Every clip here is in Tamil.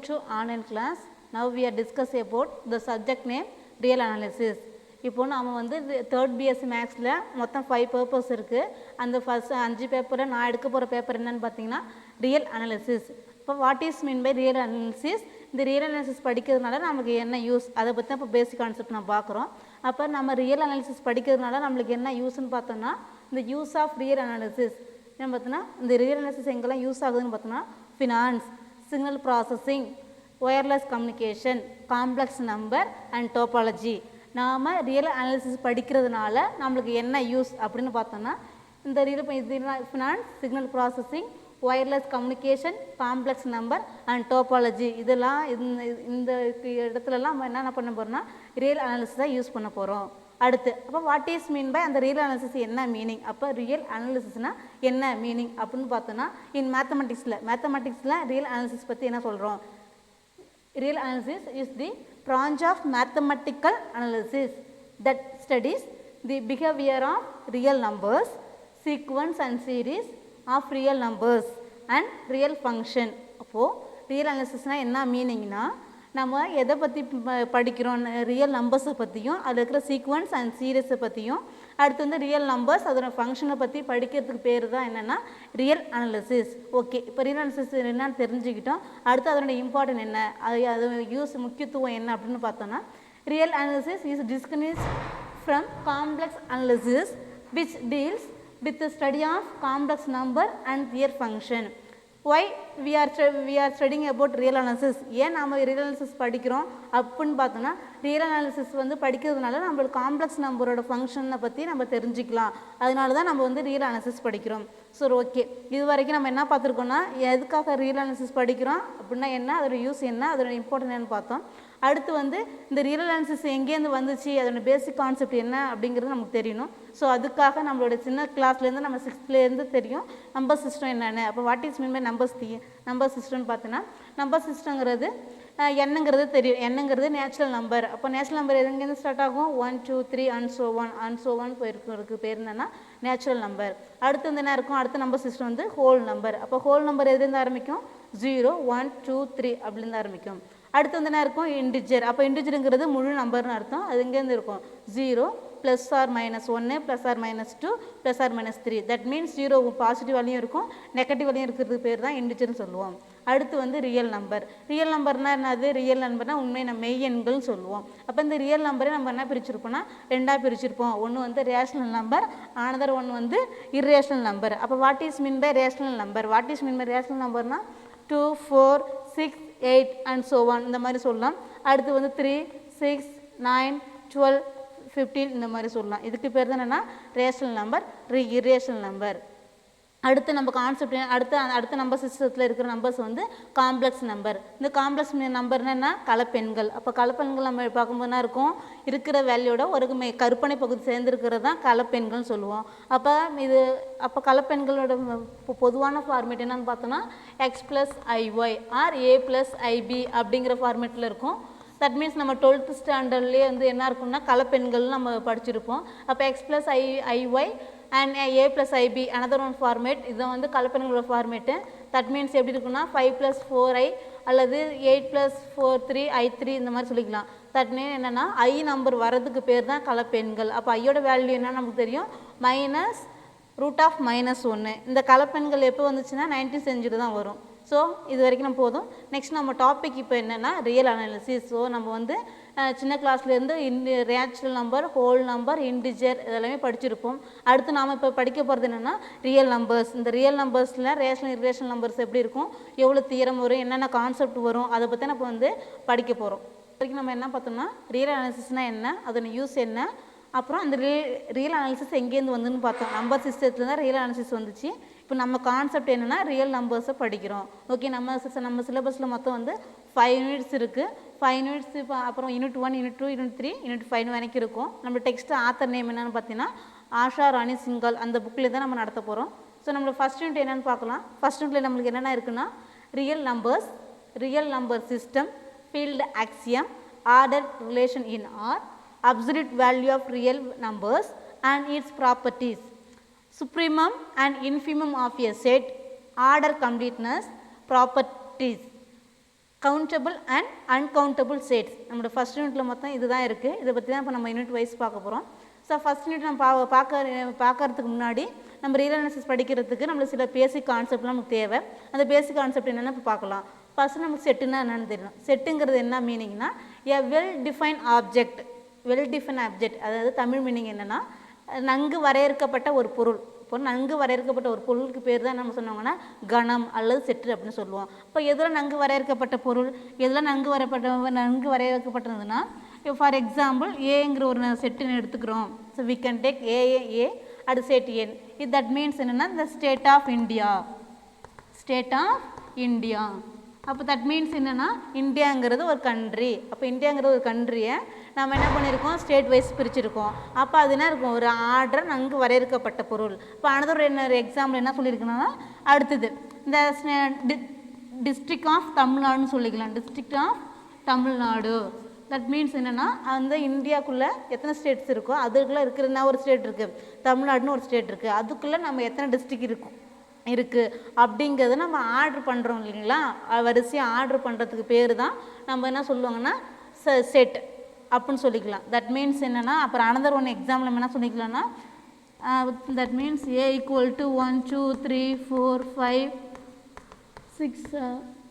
Welcome to online class. Now we are discussing about the subject name real analysis. இப்போ நாம வந்து third BSc Mathsல மொத்தம் 5 பேப்பர்ஸ் இருக்கு. அந்த ஃபர்ஸ்ட் 5 பேப்பர்ல நான் எடுக்க போற பேப்பர் என்னன்னு பாத்தீங்கன்னா real analysis. இப்போ what is mean by real analysis? இந்த real analysis படிக்கிறதுனால நமக்கு என்ன யூஸ் அதை பத்தி இப்போ பேசிக் கான்செப்ட் நான் பார்க்குறோம். அப்போ நம்ம real analysis படிக்கிறதுனால நமக்கு என்ன யூஸ்ன்னு பார்த்தோம்னா இந்த யூஸ் ஆஃப் real analysis என்ன பார்த்தோம்னா இந்த real analysis எங்கெல்லாம் யூஸ் ஆகுதுன்னு பார்த்தோம்னா finance, signal processing, wireless communication, complex number and topology. நாம் ரியல் அனாலிசிஸ் படிக்கிறதுனால நம்மளுக்கு என்ன யூஸ் அப்படின்னு பார்த்தோம்னா இந்த finance, signal processing, wireless communication, complex number and topology இதெல்லாம் இந்த இடத்துலலாம் நம்ம என்னென்ன பண்ண போகிறோம்னா ரியல் அனாலிசிஸாக யூஸ் பண்ண போகிறோம். அடுத்து அப்போ வாட் இஸ் மீன் பை அந்த ரியல் அனாலிசிஸ் என்ன மீனிங், அப்போ ரியல் அனாலிசிஸ்னால் என்ன மீனிங் அப்படின்னு பார்த்தோன்னா இன் மேத்தமெட்டிக்ஸில் ரியல் அனாலிசிஸ் பற்றி என்ன சொல்கிறோம். Real analysis is the branch of mathematical analysis that studies the behavior of real numbers, sequence and series of real numbers and real function. அப்போ real analysis னா என்ன மீனிங்னா நம்ம எதை பற்றி படிக்கிறோம், ரியல் நம்பர்ஸை பற்றியும் அதில் இருக்கிற சீக்வன்ஸ் அண்ட் சீரீஸை பற்றியும் அடுத்து வந்து ரியல் நம்பர்ஸ் அதோட ஃபங்க்ஷனை பற்றி படிக்கிறதுக்கு பேர் தான் என்னென்னா ரியல் அனாலிசிஸ். ஓகே, இப்போ ரியல் அனாலிசிஸ் என்னன்னு தெரிஞ்சுக்கிட்டோம். அடுத்து அதோட இம்பார்ட்டன்ட் என்ன, அது யூஸ் முக்கியத்துவம் என்ன அப்படின்னு பார்த்தோன்னா real analysis is distinguish from complex analysis which deals with study of complex number and their function. Why we are studying about real analysis? ஏன் நாம் real analysis படிக்கிறோம் அப்படின்னு பார்த்தோன்னா ரியல் அனாலிசிஸ் வந்து படிக்கிறதுனால நம்மளுக்கு காம்ப்ளெக்ஸ் நம்பரோட ஃபங்க்ஷனை பற்றி நம்ம தெரிஞ்சுக்கலாம். அதனால தான் நம்ம வந்து ரியல் அனாலிசிஸ் படிக்கிறோம். சரி, ஓகே, இது வரைக்கும் நம்ம என்ன பார்த்துருக்கோம்னா எதுக்காக ரியல் அனாலிசிஸ் படிக்கிறோம் அப்படின்னா என்ன, அதோட யூஸ் என்ன, அதோட இம்பார்ட்டன்ட் என்னன்னு பார்த்தோம். அடுத்து வந்து இந்த ரியல் அனாலிசிஸ் எங்கேருந்து வந்துச்சு, அதோட பேசிக் கான்செப்ட் என்ன அப்படிங்கிறது நமக்கு தெரியணும். ஸோ அதுக்காக நம்மளோட சின்ன கிளாஸ்லேருந்து நம்ம 6th தெரியும் நம்பர் சிஸ்டம் என்னென்னு. அப்போ what is mean by number சிஸ்டம்னு பார்த்தோன்னா நம்பர் சிஸ்டங்கிறது என்னங்கிறது தெரியும். என்னங்கிறது நேச்சுரல் நம்பர். அப்போ நேச்சுரல் நம்பர் எங்கேருந்து ஸ்டார்ட் ஆகும், 1 2 3 அண்ட் ஸோ ஒன் போயிருக்கிறதுக்கு பேர் என்னென்னா நேச்சுரல் நம்பர். அடுத்து வந்து என்ன இருக்கும், அடுத்த நம்பர் சிஸ்டம் வந்து ஹோல் நம்பர். அப்போ ஹோல் நம்பர் எதுலேருந்து ஆரம்பிக்கும், 0 1 2 3 அப்படிலேருந்து ஆரம்பிக்கும். அடுத்து வந்து என்ன இருக்கும், இன்டிஜர். அப்போ இன்டிஜருங்கிறது முழு நம்பர்னு அர்த்தம். அது எங்கேருந்து இருக்கும், 0 +or -1 +or -2 +or -3. That means 0 positive வேல்யூயும் இருக்கும் நெகட்டிவ் வேல்யூயும் இருக்கிறதுக்கு பேர் தான் இன்டிஜர்னு சொல்லுவோம். அடுத்து வந்து ரியல் நம்பர். ரியல் நம்பர்னால் என்னது, ரியல் நம்பர்னா உண்மை நம்ம மெய் எண்கள்னு சொல்லுவோம். அப்போ இந்த ரியல் நம்பரை நம்ம என்ன பிரிச்சிருப்போம்னா ரெண்டாக பிரிச்சிருப்போம். ஒன்று வந்து ரேஷனல் நம்பர், அனதர் ஒன் வந்து இர்ரேஷனல் நம்பர். அப்போ what is mean by rational number, what is mean by rational நம்பர்னா 2 4 6 8 அண்ட் ஸோ ஒன் இந்த மாதிரி சொல்லலாம். அடுத்து வந்து 3 6 9 12 15 இந்த மாதிரி சொல்லலாம். இதுக்கு பேர் தான் என்னென்னா ரேஷனல் நம்பர், இர்ரேஷனல் நம்பர். அடுத்து நம்ம கான்செப்ட் அடுத்த நம்பர் சிஸ்டத்தில் இருக்கிற நம்பர்ஸ் வந்து காம்ப்ளெக்ஸ் நம்பர். இந்த காம்ப்ளெக்ஸ் நம்பர் என்னென்னா கலப்பெண்கள். அப்போ கலப்பெண்கள் நம்ம பார்க்கும்போது என்ன இருக்கும், இருக்கிற வேல்யூட ஒரு கற்பனை பகுதி சேர்ந்துருக்கிறது தான் கலப்பெண்கள்னு சொல்லுவோம். அப்போ கலப்பெண்களோட பொதுவான ஃபார்மேட் என்னன்னு பார்த்தோன்னா x + iy or a + ib அப்படிங்கிற ஃபார்மேட்டில் இருக்கும். தட் மீன்ஸ் நம்ம 12th ஸ்டாண்டர்ட்லேயே வந்து என்ன இருக்கும்னா கலப்பெண்கள் நம்ம படிச்சிருப்போம். அப்போ x + iy and a + ib another one format. இதை வந்து கலப்பெண்களோட ஃபார்மேட்டு. தட் மீன்ஸ் எப்படி இருக்குன்னா 5 + 4i அல்லது 8 + 4 3i3 இந்த மாதிரி சொல்லிக்கலாம். தட் மீன் என்னென்னா ஐ நம்பர் வரதுக்கு பேர் தான் கலப்பெண்கள். அப்போ ஐயோட வேல்யூ என்ன நமக்கு தெரியும், -√−1. இந்த கலப்பெண்கள் எப்போ வந்துச்சுன்னா 19th century தான் வரும். ஸோ இது வரைக்கும் நம்ம போதும். நெக்ஸ்ட் நம்ம டாபிக் இப்போ என்னென்னா ரியல் அனாலிசிஸ். ஸோ நம்ம வந்து சின்ன கிளாஸ்லேருந்து natural number, whole number, integer இதெல்லாமே படிச்சிருப்போம். அடுத்து நாம் இப்போ படிக்க போகிறது என்னென்னா ரியல் நம்பர்ஸ். இந்த ரியல் நம்பர்ஸில் ரேஷனல் இர்ரேஷனல் நம்பர்ஸ் எப்படி இருக்கும், எவ்வளோ தியரம் வரும், என்னென்ன கான்செப்ட் வரும், அதை பற்றி நம்ம வந்து படிக்க போகிறோம். வரைக்கும் நம்ம என்ன பார்த்தோம்னா ரியல் அனாலிசிஸ்னால் என்ன, அதோட யூஸ் என்ன, அப்புறம் அந்த ரியல் அனாலிசிஸ் எங்கேருந்து வந்துன்னு பார்த்தோம். நம்பர் சிஸ்டத்தில் தான் ரியல் அனாலிசிஸ் வந்துச்சு. இப்போ நம்ம கான்செப்ட் என்னென்னா ரியல் நம்பர்ஸை படிக்கிறோம். ஓகே, நம்ம சிலபஸில் மொத்தம் வந்து 5 யூனிட்ஸ் இருக்குது. 5 யூனிட்ஸ் இப்போ அப்புறம் யூனிட் 1 யூனிட் 2 யூனிட் 3 யூனிட் 5 வரைக்கும் இருக்கும். நம்ம டெக்ஸ்ட் ஆத்தர் நேம் என்னென்னு பார்த்தீங்கன்னா ஆஷா ராணி சிங்கல். அந்த புக்கில் தான் நம்ம நடத்த போகிறோம். ஸோ நம்மளோட ஃபஸ்ட் யூனிட் என்னென்னு பார்க்கலாம். ஃபஸ்ட் யூனிட்டில் நம்மளுக்கு என்னென்ன இருக்குன்னா real numbers, real number system, field axiom, order relation in R, absolute value of real numbers and its properties, supremum and infimum of a set, order completeness, properties. Countable and uncountable sets. நம்மளோட ஃபஸ்ட் யூனிட்டில் மொத்தம் இதுதான் இருக்குது. இதை பற்றி தான் இப்போ நம்ம யூனிட் வைஸ் பார்க்க போகிறோம். ஸோ ஃபஸ்ட் யூனிட் நம்ம பார்க்கறதுக்கு முன்னாடி நம்ம ரியல் அனாலிசிஸ் படிக்கிறதுக்கு நம்மளுக்கு சில பேசிக் கான்செப்ட்லாம் நமக்கு தேவை. அந்த பேசிக் கான்செப்ட் என்னென்னு இப்போ பார்க்கலாம். ஃபஸ்ட்டு நமக்கு செட்டுன்னா என்னென்னு தெரியணும். செட்டுங்கிறது என்ன மீனிங்னா எ வெல் டிஃபைன் ஆப்ஜெக்ட். அதாவது தமிழ் மீனிங் என்னென்னா நன்கு வரையறுக்கப்பட்ட ஒரு பொருள். இப்போ நன்கு வரையறுக்கப்பட்ட ஒரு பொருளுக்கு பேர் தான் நம்ம சொன்னோங்கன்னா கணம் அல்லது செட்டு அப்படின்னு சொல்லுவோம். இப்போ எதில் நன்கு வரையறுக்கப்பட்ட பொருள், எதில் நன்கு வரையறுக்கப்பட்டதுன்னா ஃபார் எக்ஸாம்பிள் ஏங்கிற ஒரு செட்டுன்னு எடுத்துக்கிறோம். So we can take A அது செட் என். இது தட் மீன்ஸ் என்னென்னா த ஸ்டேட் ஆஃப் இந்தியா. அப்போ தட் மீன்ஸ் என்னென்னா இந்தியாங்கிறது ஒரு கண்ட்ரி. அப்போ இந்தியாங்கிறது ஒரு கண்ட்ரியை நம்ம என்ன பண்ணியிருக்கோம், ஸ்டேட் வைஸ் பிரிச்சுருக்கோம். அப்போ அது என்ன இருக்கும், ஒரு ஆர்டர் நன்கு வரையறுக்கப்பட்ட பொருள். இப்போ அனதர் என்ன எக்ஸாம்பிள் என்ன சொல்லியிருக்கணும்னா அடுத்தது இந்த டிஸ்ட்ரிக்ட் ஆஃப் தமிழ்நாடுன்னு சொல்லிக்கலாம். District of Tamil Nadu that means என்னென்னா அந்த இந்தியாவுக்குள்ளே எத்தனை ஸ்டேட்ஸ் இருக்கோ அதுக்குள்ளே இருக்கிறதுனா ஒரு ஸ்டேட் இருக்குது, தமிழ்நாடுன்னு ஒரு ஸ்டேட் இருக்குது, அதுக்குள்ளே நம்ம எத்தனை டிஸ்ட்ரிக்ட் இருக்குது அப்படிங்கிறத நம்ம ஆர்டர் பண்ணுறோம் இல்லைங்களா. வரிசையாக ஆர்டர் பண்ணுறதுக்கு பேர் தான் நம்ம என்ன சொல்லுவாங்கன்னா செட் அப்படின்னு சொல்லிக்கலாம். தட் மீன்ஸ் என்னென்னா அப்புறம் அனதர் ஒன் எக்ஸாம்பிள் நம்ம என்ன சொல்லிக்கலாம்னா that means A equal to 1 2 3 4 5 6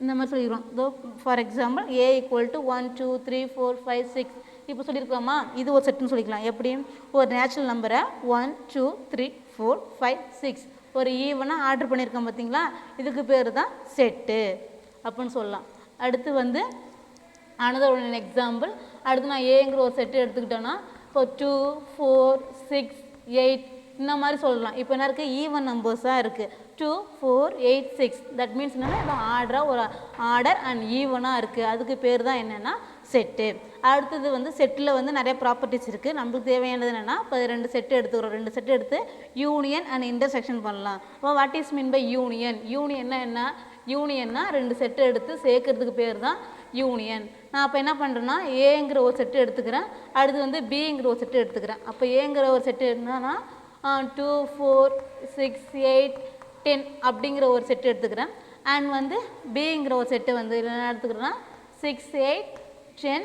இந்த மாதிரி சொல்லிக்கிறோம். இதோ for example A equal to 1 2 3 4 5 6 இப்போ சொல்லியிருக்கலாமா, இது ஒரு செட்டுன்னு சொல்லிக்கலாம். எப்படி, ஒரு நேச்சுரல் நம்பரை 1 2 3 4 5 6 ஒரு ஈவனாக ஆர்டர் பண்ணியிருக்கோம் பார்த்தீங்களா, இதுக்கு பேர் தான் செட்டு அப்படின்னு சொல்லலாம். அடுத்து வந்து அனதர் ஒன் எக்ஸாம்பிள். அடுத்து நான் ஏங்கிற ஒரு செட்டு எடுத்துக்கிட்டோன்னா இப்போ 2 4 6 8 இந்த மாதிரி சொல்லலாம். இப்போ என்ன இருக்குது, ஈவன் நம்பர்ஸாக இருக்குது. 2 4 8 6 தட் மீன்ஸ் என்னென்னா இது ஆர்டராக ஒரு ஆர்டர் அண்ட் ஈவனாக இருக்குது. அதுக்கு பேர் தான் என்னென்னா செட்டு. அடுத்தது வந்து செட்டில் வந்து நிறைய ப்ராப்பர்ட்டிஸ் இருக்குது. நம்மளுக்கு தேவையானது என்னென்னா இப்போ 2 செட்டு எடுத்துக்கிறோம். 2 செட்டு எடுத்து யூனியன் அண்ட் இன்டர்செக்ஷன் பண்ணலாம். இப்போ வாட் இஸ் மீன் பை யூனியன்னா 2 செட்டு எடுத்து சேர்க்கறதுக்கு பேர் தான் யூனியன். நான் அப்போ என்ன பண்ணுறேன்னா ஏங்கிற ஒரு செட்டு எடுத்துக்கிறேன், அடுத்து வந்து பிங்கிற ஒரு செட்டு எடுத்துக்கிறேன். அப்போ ஏங்கிற ஒரு செட்டு என்னன்னா 2 4 6 8 10 அப்படிங்கிற ஒரு செட்டு எடுத்துக்கிறேன். அண்ட் வந்து பிங்கிற ஒரு செட்டு வந்து என்ன எடுத்துக்கிறேன்னா 6 8 10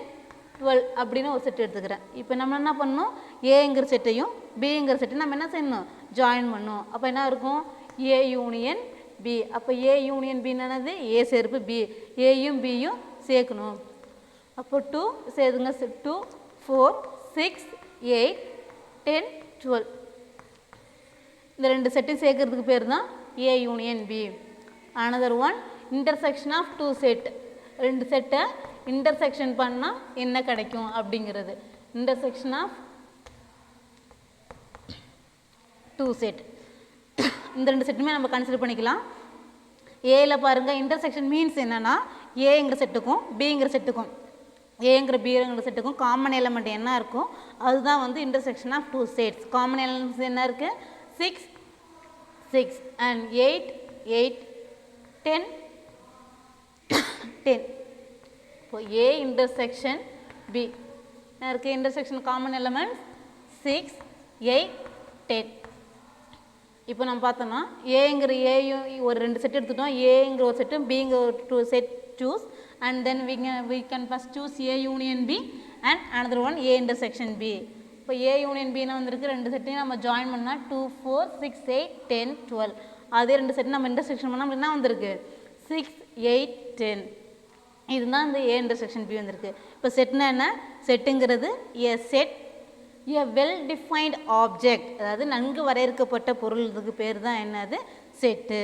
12 அப்படின்னு ஒரு செட்டு எடுத்துக்கிறேன். இப்போ நம்ம என்ன பண்ணணும், ஏங்கிற செட்டையும் பிங்கிற செட்டையும் நம்ம என்ன செய்யணும், ஜாயின் பண்ணணும். அப்போ என்ன இருக்கும், ஏ யூனியன் பி. அப்போ ஏ யூனியன் பி என்னது, ஏ சேர்ப்பு பி, ஏயும் பியும் சேர்க்கணும். அப்போ 2 சேர்த்துங்க, 2 4 6 8 10 12 இந்த 2 செட்டையும் சேர்க்கறதுக்கு பேர் தான் A union B. Another one intersection of 2 set. 2 செட்டை இன்டர்செக்ஷன் பண்ணால் என்ன கிடைக்கும் அப்படிங்கிறது. இன்டர்செக்ஷன் ஆஃப் 2 செட் இந்த 2 செட்டுமே நம்ம கன்சிடர் பண்ணிக்கலாம். ஏல பாருங்கள், இன்டர்செக்ஷன் மீன்ஸ் என்னென்னா ஏங்கிற செட்டுக்கும் பிங்கிற செட்டுக்கும் பிங்கிற செட்டுக்கும் காமன் எலமெண்ட் என்ன இருக்கும் அதுதான் வந்து intersection of 2 sets. Common elements என்ன இருக்குது, 6 6 and 8 8 10 10. இப்போ A intersection B என்ன இருக்குது, இன்டர்செக்ஷன் காமன் எலமெண்ட்ஸ் 6 8 10. இப்போ நம்ம பார்த்தோம்னா ஏங்கிற ஏயும் ஒரு 2 செட் எடுத்துட்டோம், ஏங்கிற ஒரு செட்டும் பிங்கிற ஒரு 2 set choose and then we can first choose A union B and another one A intersection B. இப்போ ஏ யூனியன் பின்னு வந்திருக்கு, 2 செட்டையும் நம்ம ஜாயின் பண்ணால் 2 4 6 8 10 12. அதே 2 செட்டு நம்ம இன்டர்செக்ஷன் பண்ணால் நம்மளுக்கு என்ன வந்திருக்கு, 6 8 10. இதுதான் இந்த ஏ இன்டர்செக்ஷன் பி வந்திருக்கு. இப்போ செட்னா என்ன, செட்டுங்கிறது a set a well defined object, அதாவது நன்கு வரையறுக்கப்பட்ட பொருள். இதுக்கு பேர் தான் என்னது, செட்டு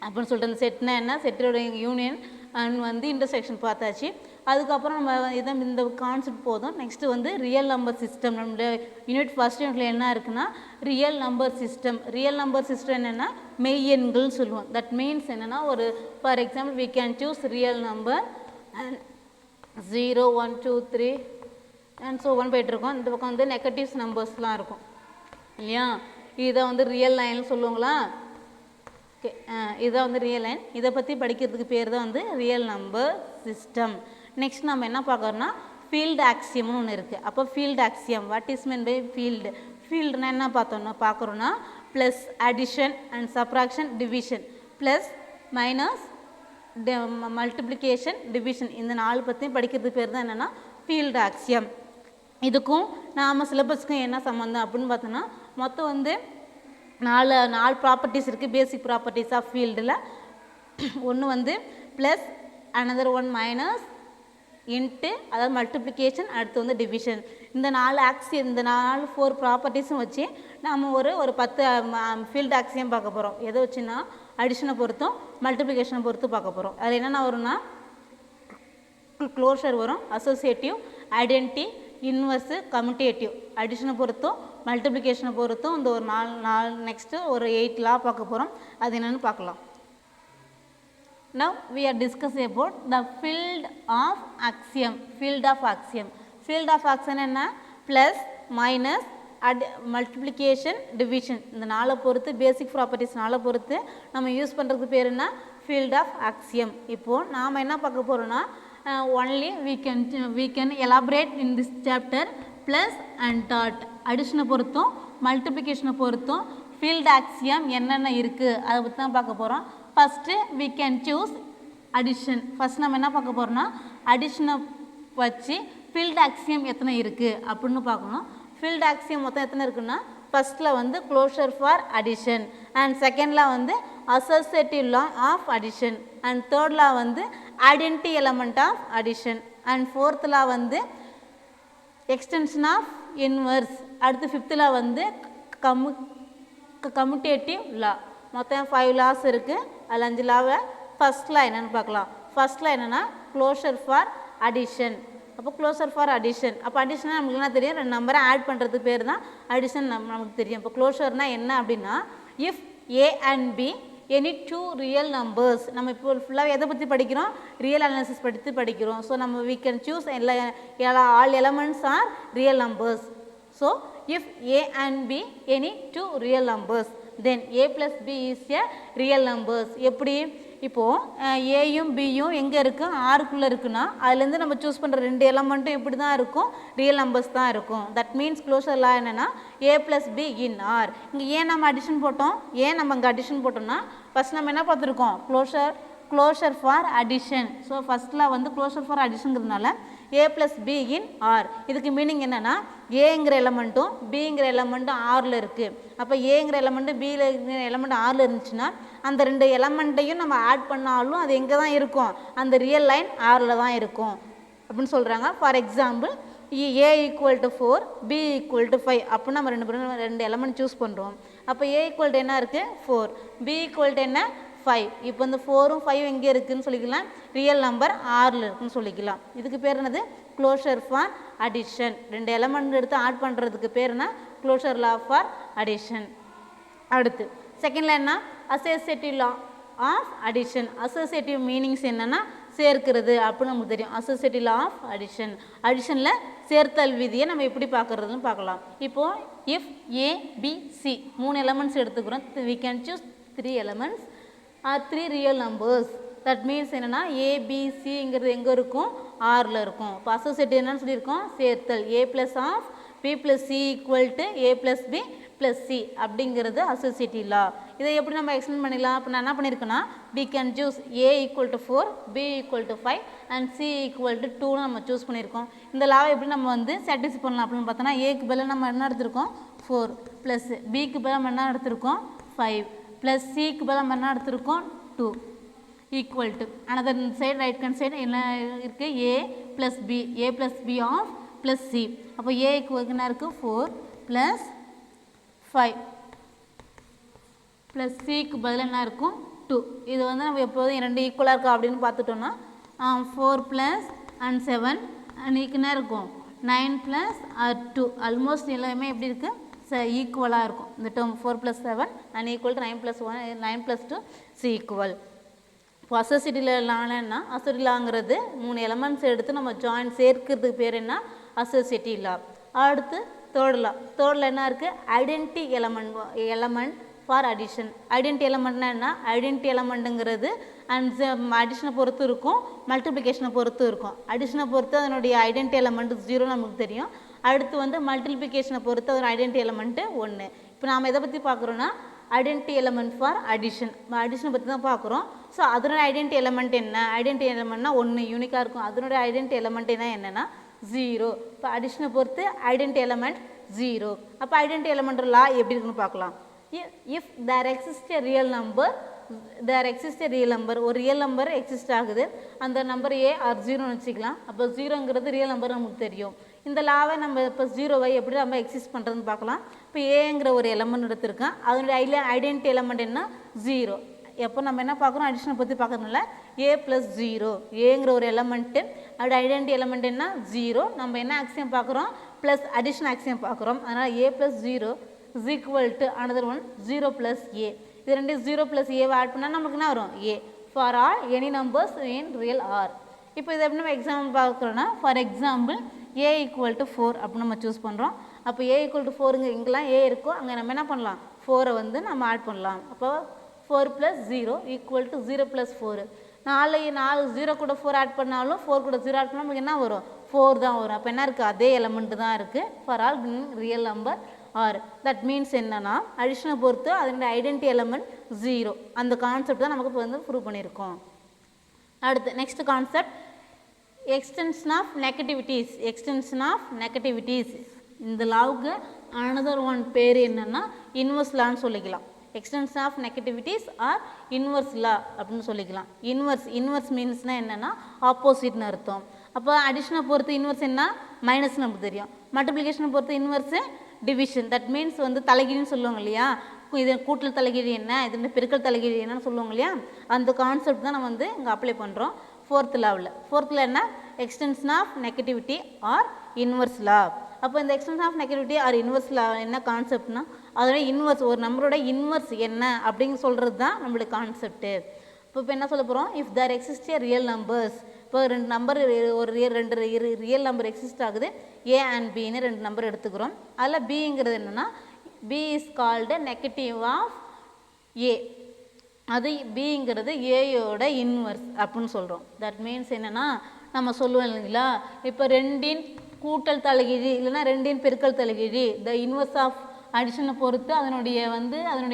அப்படின்னு சொல்லிட்டு. அந்த செட்னா என்ன, செட்டோட யூனியன் அண்ட் வந்து இன்டர்செக்ஷன் பார்த்தாச்சு. அதுக்கப்புறம் நம்ம இதான் இந்த கான்செப்ட் போதும். நெக்ஸ்ட்டு வந்து ரியல் நம்பர் சிஸ்டம். நம்மளுடைய யூனிட் ஃபஸ்ட் யூனிட்டில் என்ன இருக்குன்னா real number system. Real number system என்னென்னா மெய்யெண்கள்னு சொல்லுவோம். தட் மீன்ஸ் என்னென்னா ஒரு for example we can choose real number and 0 1 2 3 and so 1 போய்ட்டுருக்கோம். இந்த பக்கம் வந்து நெகட்டிவ்ஸ் நம்பர்ஸ்லாம் இருக்கும் இல்லையா, இதை வந்து ரியல் லைன்னு சொல்லுவாங்களா. ஓகே, இதான் வந்து ரியல் லைன். இதை பற்றி படிக்கிறதுக்கு பேர் தான் வந்து ரியல் நம்பர் சிஸ்டம். நெக்ஸ்ட் நம்ம என்ன பார்க்குறோன்னா ஃபீல்டு ஆக்சியம்னு ஒன்று இருக்குது. அப்போ field axiom what is mean by ஃபீல்டுனா என்ன பார்க்குறோன்னா plus addition and subtraction division, plus minus multiplication, division இந்த 4 பற்றியும் படிக்கிறது பேர் தான் என்னென்னா ஃபீல்டு ஆக்சியம். இதுக்கும் நாம் சிலபஸ்க்கும் என்ன சம்மந்தம் அப்படின்னு பார்த்தோன்னா மொத்தம் வந்து நாலு ப்ராப்பர்ட்டிஸ் இருக்குது. பேசிக் ப்ராப்பர்ட்டிஸ் ஆஃப் ஃபீல்டில் ஒன்று வந்து plus, another one minus, into, அதாவது மல்டிப்ளிகேஷன், அடுத்து வந்து டிவிஷன். இந்த 4 ப்ராப்பர்ட்டிஸும் வச்சு நாம் ஒரு 10 ஃபீல்டு ஆக்சியம் பார்க்க போகிறோம். எதை வச்சுன்னா அடிஷனை பொறுத்தும் மல்டிப்ளிகேஷனை பொறுத்து பார்க்க போகிறோம். அதில் என்னென்ன வரும்னா க்ளோஷர் வரும், அசோசியேட்டிவ், ஐடென்டி, இன்வர்ஸு, கம்யூட்டேட்டிவ். அடிஷனை பொறுத்தும் மல்டிப்ளிகேஷனை பொறுத்தும் இந்த ஒரு 4 நெக்ஸ்ட்டு ஒரு 8 லா பார்க்க போகிறோம். அது என்னென்னு பார்க்கலாம். Now we are discussing about the field of axiom. Field of axiom. Field of axiom என்ன? Plus, minus, multiplication, division. இந்த 4 பொறுத்து basic properties 4 பொறுத்து நம்ம யூஸ் பண்ணுறதுக்கு பேர் என்ன? Field of axiom. இப்போது நாம் என்ன பார்க்க போகிறோன்னா only we can elaborate in this chapter plus and dot. அடிஷனை பொறுத்தும் மல்டிப்ளிகேஷனை பொறுத்தும் field axiom என்னென்ன இருக்குது அதை பற்றி தான் பார்க்க போகிறோம். First we can choose addition. First நம்ம என்ன பார்க்க போகிறோம்னா அடிஷனை வச்சு ஃபீல்டு ஆக்சியம் எத்தனை இருக்குது அப்படின்னு பார்க்கணும். ஃபீல்டு ஆக்சியம் மொத்தம் எத்தனை இருக்குன்னா ஃபஸ்ட்டில் வந்து க்ளோஷர் ஃபார் அடிஷன், அண்ட் செகண்டில் வந்து associative law of addition, and தேர்டில் வந்து identity element of addition, and ஃபோர்த்தில் வந்து எக்ஸ்டென்ஷன் ஆஃப் இன்வர்ஸ், அடுத்து ஃபிஃப்த்தில் வந்து கம்யூட்டேட்டிவ் லா. மொத்தம் 5 லாஸ் இருக்குது. அதில் 5 லாவை ஃபஸ்ட்டில் என்னென்னு பார்க்கலாம். ஃபஸ்ட்டில் என்னென்னா க்ளோஷர் ஃபார் அடிஷன். அப்போ க்ளோஷர் ஃபார் அடிஷன், அப்போ அடிஷனாக நம்மளுக்கு என்ன தெரியும்? 2 நம்பரை ஆட் பண்ணுறதுக்கு பேர் தான் அடிஷன் நமக்கு தெரியும். இப்போ க்ளோஷர்னால் என்ன அப்படின்னா if A and B any 2 real numbers. நம்ம இப்போ ஃபுல்லாக எதை பற்றி படிக்கிறோம்? ரியல் அனாலிசிஸ் பற்றி படிக்கிறோம். ஸோ நம்ம we can choose all elements are real numbers. So if a and b any 2 real numbers, then a plus b is a real numbers. எப்படி? இப்போது ஏயும் பியும் எங்கே இருக்குது? ஆறுக்குள்ளே இருக்குன்னா அதுலேருந்து நம்ம சூஸ் பண்ணுற 2 எலமெண்ட்டும் எப்படி தான் இருக்கும்? ரியல் நம்பர்ஸ் தான் இருக்கும். தட் மீன்ஸ் க்ளோஷர் லா என்னென்னா ஏ ப்ளஸ் பி இன் ஆர். இங்கே ஏன் நம்ம அடிஷன் போட்டோம்? ஏன் நம்ம இங்கே அடிஷன் போட்டோம்னா ஃபஸ்ட் நம்ம என்ன பார்த்துருக்கோம்? Closure for addition. ஸோ ஃபஸ்ட்டில் வந்து க்ளோஷர் ஃபார் அடிஷனுங்கிறதுனால A plus B in R. இதுக்கு மீனிங் என்னென்னா ஏங்கிற எலமெண்ட்டும் பிங்கிற எலமெண்ட்டும் ஆரில் இருக்குது. அப்போ ஏங்கிற எலமெண்ட்டு பியில் எலமெண்ட் ஆரில் இருந்துச்சுன்னா அந்த 2 எலமெண்ட்டையும் நம்ம ஆட் பண்ணாலும் அது எங்கே தான் இருக்கும்? அந்த ரியல் லைன் ஆரில் தான் இருக்கும் அப்படின்னு சொல்கிறாங்க. For example A equal to 4, B equal to 5. அப்போ நம்ம 2 எலமெண்ட் சூஸ் பண்ணுறோம். அப்போ ஏ ஈக்குவல் டு என்ன இருக்குது? 4. பி ஈக்குவல் டு என்ன? 5. இப்போ இந்த 4ம் 5 எங்கே இருக்குதுன்னு சொல்லிக்கலாம்? ரியல் நம்பர் ஆரில் இருக்குதுன்னு சொல்லிக்கலாம். இதுக்கு பேர் என்னது? Closure for addition. 2 எலமெண்ட் எடுத்து ஆட் பண்ணுறதுக்கு பேர் என்ன? Closure law for addition. அடுத்து செகண்டில் என்ன? Associative law of addition. Associative meanings என்னென்னா சேர்க்கிறது அப்படின்னு நமக்கு தெரியும். Associative law of addition. அடிஷனில் சேர்த்தல் விதியை நம்ம எப்படி பார்க்குறதுன்னு பார்க்கலாம். இப்போது if A B C 3 elements எடுத்துக்கிறோம். we can choose 3 elements are 3 real numbers. That means என்னென்னா ஏபிசிங்கிறது எங்கே இருக்கும்? ஆரில் இருக்கும். இப்போ அசோசியேட்டிவ் என்னன்னு சொல்லியிருக்கோம்? சேர்த்தல். A plus of B plus C equal to A plus B plus C அப்படிங்கிறது அசோசியேட்டிவ் லா. இதை எப்படி நம்ம எக்ஸ்பிளைன் பண்ணிக்கலாம்? இப்போ நான் என்ன பண்ணியிருக்கேன்னா we can choose a equal to 4, b equal to 5 and c equal to 2 நம்ம சூஸ் பண்ணியிருக்கோம். இந்த லாவை எப்படி நம்ம வந்து சாட்டிஸ்ஃபை பண்ணலாம் அப்படின்னு பார்த்தோன்னா ஏக்கு பதிலாக நம்ம என்ன எடுத்திருக்கோம்? 4 ப்ளஸ் பிக்கு பதிலாக நம்ம என்ன எடுத்திருக்கோம்? 5 ப்ளஸ் சிக்கு பதிலாக நம்ம என்ன எடுத்திருக்கோம்? 2 equal to another side right hand side என்ன இருக்குது? A plus B of plus C. அப்போ ஏக்கு என்ன இருக்குது? 4 ப்ளஸ் 5 ப்ளஸ் சிக்கு பதில் என்ன இருக்கும்? 2. இது வந்து நம்ம எப்போதும் 2 ஈக்குவலாக இருக்கா அப்படின்னு பார்த்துட்டோன்னா 4 ப்ளஸ் அண்ட் 7 அண்ட் என்ன இருக்கும்? 9 ப்ளஸ் 2. ஆல்மோஸ்ட் எல்லாமே எப்படி இருக்குது? ஈக்குவலாக இருக்கும். இந்த term 4 plus 7 and equal to 9 plus 1 9 plus 2 C equal. இப்போ அசோசியேட்டிவ் லான்னா அசோசியேட்டிவ் லாங்கிறது 3 எலமெண்ட்ஸ் எடுத்து நம்ம ஜாயின் சேர்க்கிறதுக்கு பேர் என்ன? Associative law. அடுத்து தேர்டில் என்ன இருக்குது? Identity element for addition. Identity எலமெண்ட்னா என்ன? ஐடென்டி எலமெண்ட்டுங்கிறது அண்ட் அடிஷனை பொறுத்து இருக்கும், மல்டிப்ளிகேஷனை பொறுத்து இருக்கும். அடிஷனை பொறுத்து அதனுடைய ஐடென்டி எலமெண்ட் 0 நமக்கு தெரியும். அடுத்து வந்து மல்டிப்ளிகேஷனை பொறுத்து அதோட ஐடென்டி எலமெண்ட்டு 1. இப்போ நாம் எதை பற்றி பார்க்குறோன்னா ஐடென்டி எலமெண்ட் ஃபார் அடிஷன். அடிஷனை பற்றி தான் பார்க்குறோம். ஸோ அதனோட ஐடென்டி எலமெண்ட் என்ன? ஐடென்டி எலமெண்ட்னா 1 யூனிக்காக இருக்கும். அதனோட ஐடென்டி எலமெண்ட் என்னென்னா 0. இப்போ அடிஷனை பொறுத்து ஐடென்டி எலமெண்ட் 0. அப்போ ஐடென்டி எலமெண்ட் லா எப்படி இருக்குன்னு பார்க்கலாம். If there exist a real number, ஒரு ரியல் நம்பர் எக்ஸிஸ்ட் ஆகுது, அந்த நம்பர் ஏ ஆர் 0ன்னு வச்சுக்கலாம். அப்போ 0ங்கிறது ரியல் நம்பர் நமக்கு தெரியும். இந்த லாவை நம்ம இப்போ 0வை எப்படி நம்ம எக்ஸிஸ்ட் பண்ணுறதுன்னு பார்க்கலாம். இப்போ ஏங்கிற ஒரு எலமெண்ட் எடுத்திருக்கேன். அதனுடைய ஐடென்டி எலமெண்ட் என்ன? 0. எப்போ நம்ம என்ன பார்க்குறோம்? அடிஷனை பற்றி பார்க்கறதுனால ஏ ப்ளஸ் 0, ஏங்கிற ஒரு எலமெண்ட்டு, அதோட ஐடென்டி எலமெண்ட் என்ன? 0. நம்ம என்ன ஆக்சியம் பார்க்குறோம்? ப்ளஸ் அடிஷன் ஆக்சியம் பார்க்குறோம். அதனால் A plus 0 is equal to another one 0 plus A. இது ரெண்டு 0 ப்ளஸ் ஏவை ஆட் பண்ணால் நமக்கு என்ன வரும்? A for all any numbers in real R. இப்போ இதை எப்படி நம்ம எக்ஸாம்பிள் பார்க்குறோன்னா, for example A equal to 4 அப்படின்னு நம்ம சூஸ் பண்ணுறோம். அப்போ ஏ ஈக்குவல் டு 4ங்க இங்கெல்லாம் ஏ இருக்கும், அங்கே நம்ம என்ன பண்ணலாம்? 4ரை வந்து நம்ம ஆட் பண்ணலாம். அப்போ 4 ப்ளஸ் 0 ஈக்குவல் டு 0 ப்ளஸ் 4. 4 0 கூட 4 ஆட் பண்ணாலும் 4 கூட 0 ஆட் பண்ணால் நமக்கு என்ன வரும்? 4 தான் வரும். அப்போ என்ன இருக்குது? அதே எலமெண்ட் தான் இருக்குது for all real number R. That means என்னன்னா, அடிஷனை பொறுத்து அதனுடைய ஐடென்டி எலமெண்ட் 0. அந்த கான்செப்ட் தான் நமக்கு இப்போ வந்து ப்ரூவ் பண்ணியிருக்கோம். அடுத்து நெக்ஸ்ட் கான்செப்ட், எக்ஸ்டென்ஷன் ஆஃப் நெகட்டிவிட்டீஸ். இந்த லாவுக்கு அனதர் ஒன் பேர் என்னன்னா இன்வர்ஸ் லான்னு சொல்லிக்கலாம். எக்ஸ்டென்ஷன் ஆஃப் நெகட்டிவிட்டீஸ் ஆர் இன்வர்ஸ் லா அப்படின்னு சொல்லிக்கலாம். இன்வர்ஸ் மீன்ஸ்னால் என்னென்னா ஆப்போசிட்னு அர்த்தம். அப்போ அடிஷனை பொறுத்து இன்வர்ஸ் என்ன? மைனஸ் நமக்கு தெரியும். மல்டிப்ளிகேஷனை பொறுத்து இன்வர்ஸு டிவிஷன். தட் மீன்ஸ் வந்து தலைகீழின்னு சொல்லுவாங்க இல்லையா? இது கூட்டல் தலைகீழி என்ன, இது பெருக்கல் தலைகீழி என்னன்னு சொல்லுவாங்க இல்லையா? அந்த கான்செப்ட் தான் நம்ம வந்து இங்கே அப்ளை பண்ணுறோம் ஃபோர்த் லாவில் என்ன? Extension of negativity or inverse law. அப்போ இந்த extension of negativity or inverse law என்ன கான்செப்ட்னா, அதோட இன்வர்ஸ், ஒரு நம்பரோட இன்வர்ஸ் என்ன அப்படின்னு சொல்கிறது தான் நம்மளுடைய கான்செப்ட்டு. இப்போ என்ன சொல்ல போகிறோம்? If there exist a real numbers. இப்போ ரெண்டு நம்பர், ஒரு ரெண்டு ரியல் நம்பர் எக்ஸிஸ்ட் ஆகுது, ஏ அண்ட் பின்னு ரெண்டு நம்பர் எடுத்துக்கிறோம். அதில் பிங்கிறது என்னென்னா, B is called negative of A. அது பிங்கிறது ஏயோட இன்வர்ஸ் அப்படின்னு சொல்கிறோம். தட் மீன்ஸ் என்னென்னா, நம்ம சொல்லுவோம் இல்லைங்களா, இப்போ ரெண்டின் கூட்டல் தலைகீழி இல்லைன்னா ரெண்டின் பெருக்கல் தலைகீழி, த இன்வர்ஸ் ஆஃப் அடிஷனை பொறுத்து அதனுடைய